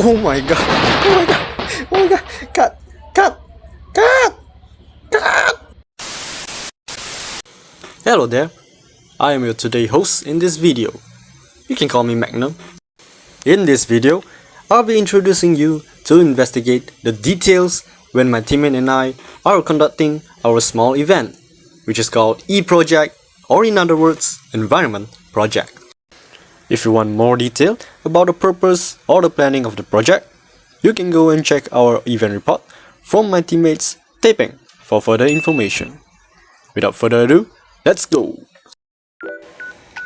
Oh my god! Oh my god! Oh my god! Cut! Cut! Cut! Cut! Hello there! I am your today host in this video. You can call me Magnum. In this video, I'll be introducing you to investigate the details when my teammate and I are conducting our small event, which is called E-Project, or in other words, Environment Project. If you want more detail about the purpose or the planning of the project, you can go and check our event report from my teammates' taping for further information. Without further ado, let's go!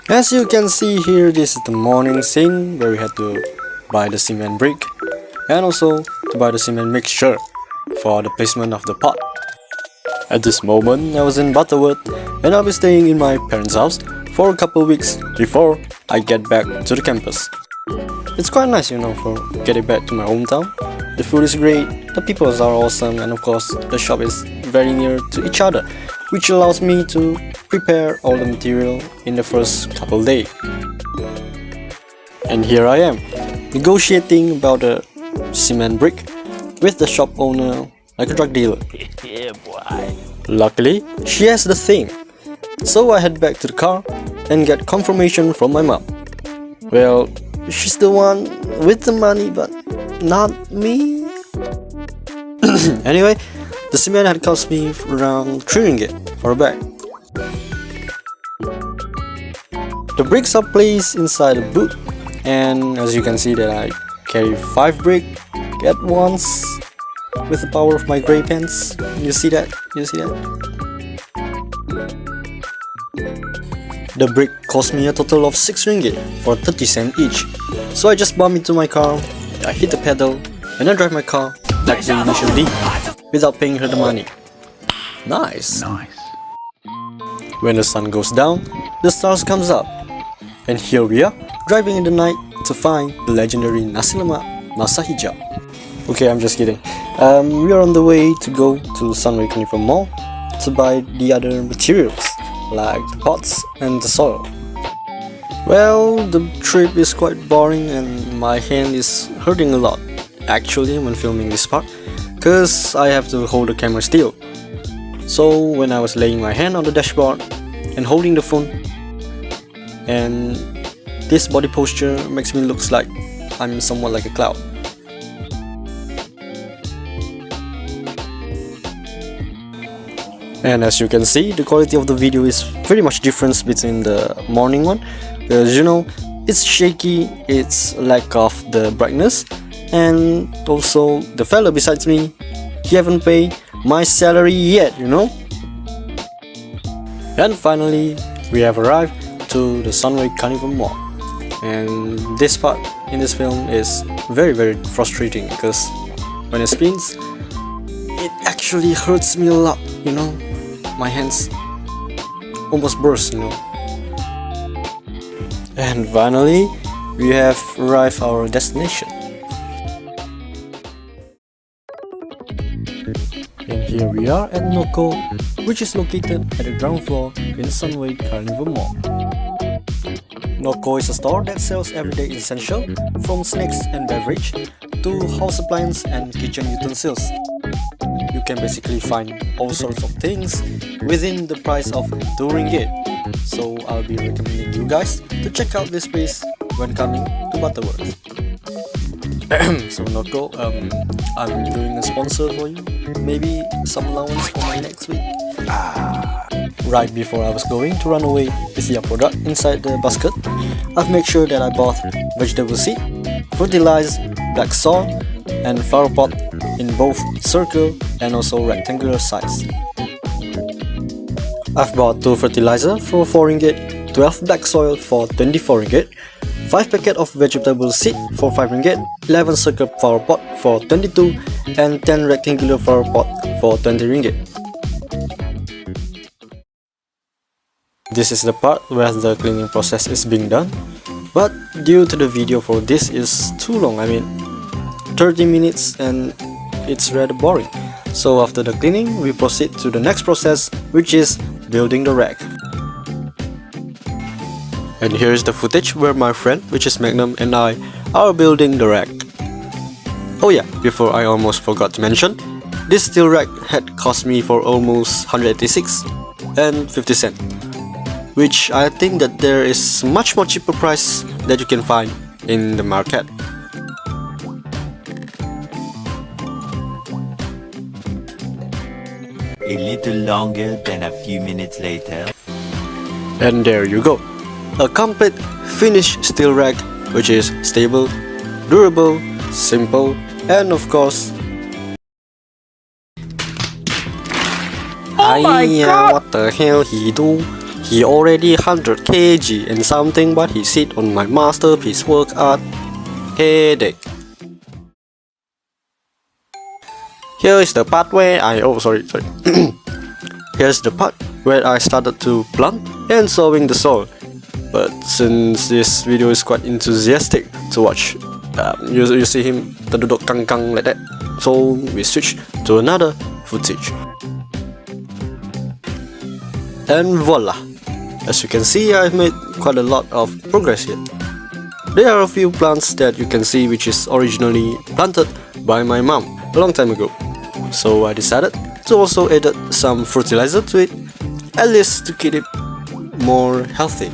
As you can see here, this is the morning scene where we had to buy the cement brick and also to buy the cement mixture for the placement of the pot. At this moment, I was in Butterworth and I'll be staying in my parents' house for a couple weeks before I get back to the campus. It's quite nice, for getting back to my hometown. The food is great, the people are awesome, and of course the shop is very near to each other, which allows me to prepare all the material in the first couple days. And here I am, negotiating about the cement brick with the shop owner like a drug dealer. Yeah, boy. Luckily, she has the thing, so I head back to the car and get confirmation from my mom. Well, she's the one with the money, but not me. Anyway, the cement had cost me around 3 ringgit for a bag. The bricks are placed inside a boot, and as you can see that I carry 5 bricks at once with the power of my grey pants. You see that? You see that? The brick cost me a total of 6 ringgit for 30 cents each. So I just bump into my car, I hit the pedal, and I drive my car like the initial did, without paying her the money. Nice! When the sun goes down, the stars comes up. And here we are, driving in the night to find the legendary nasi lemak nasi hijau. Okay, I'm just kidding. We are on the way to go to Sunway Carnival Mall to buy the other materials, like the pots and the soil. Well, the trip is quite boring and my hand is hurting a lot actually when filming this part, cause I have to hold the camera still. So when I was laying my hand on the dashboard and holding the phone, and this body posture makes me look like I'm somewhat like a cloud. And as you can see, the quality of the video is pretty much different between the morning one, because it's shaky, it's lack of the brightness, and also the fella besides me, he haven't paid my salary yet, And finally, we have arrived to the Sunway Carnival Mall, and this part in this film is very frustrating because when it spins, it actually hurts me a lot, My hands almost burst, And finally, we have arrived our destination. And here we are at Noko, which is located at the ground floor in Sunway Carnival Mall. Noko is a store that sells everyday essentials from snacks and beverage to house appliances and kitchen utensils. You can basically find all sorts of things within the price of 2 ringgit. So I'll be recommending you guys to check out this place when coming to Butterworth. So Noko, I'm doing a sponsor for you. Maybe some allowance for my next week. Right before I was going to run away with the product inside the basket, I've made sure that I bought vegetable seed, fertilized black soil, and flower pot in both circle and also rectangular size. I've bought 2 fertilizer for 4 ringgit, 12 black soil for 24 ringgit, 5 packet of vegetable seed for 5 ringgit, 11 circle flower pot for 22, and 10 rectangular flower pot for 20 ringgit. This is the part where the cleaning process is being done, but due to the video for this is too long, 30 minutes, and it's rather boring. So after the cleaning, we proceed to the next process, which is building the rack. And here is the footage where my friend, which is Magnum, and I are building the rack. Oh yeah, before I almost forgot to mention, this steel rack had cost me for almost 186 and 50 cents, which I think that there is much more cheaper price that you can find in the market. A little longer than a few minutes later. And there you go, a complete finished steel rack which is stable, durable, simple, and of course, Oh my God! What the hell he do? He already 100 kg and something, but he sit on my masterpiece work art. Headache. Here is the part where Here's the part where I started to plant and sowing the soil. But since this video is quite enthusiastic to watch, you see him terduduk kangkang like that, so we switch to another footage. And voila! As you can see, I've made quite a lot of progress here. There are a few plants that you can see which is originally planted by my mom a long time ago. So I decided to also add some fertilizer to it, at least to keep it more healthy.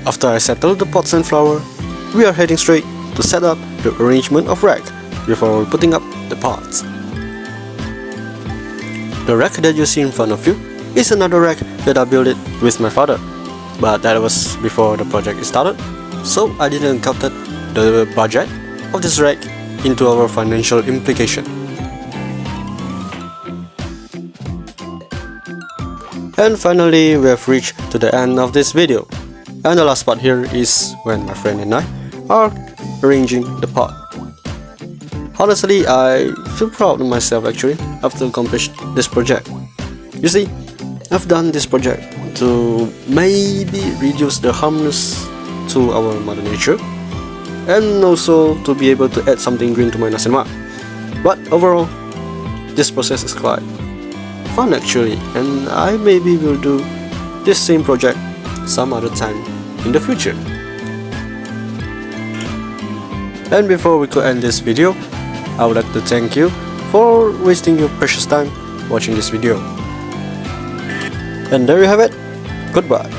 After I settle the pots and flower, we are heading straight to set up the arrangement of rack before putting up the pots. The rack that you see in front of you is another rack that I built it with my father, but that was before the project started, so I didn't count the budget of this rack into our financial implication. And finally, we have reached to the end of this video, and the last part here is when my friend and I are arranging the pot. Honestly, I feel proud of myself actually after accomplishing this project. You see, I've done this project to maybe reduce the harmness to our mother nature, and also to be able to add something green to my nasi lemak. But overall, this process is quite fun actually, and I maybe will do this same project some other time in the future. And before we could end this video, I would like to thank you for wasting your precious time watching this video. And there you have it. Goodbye.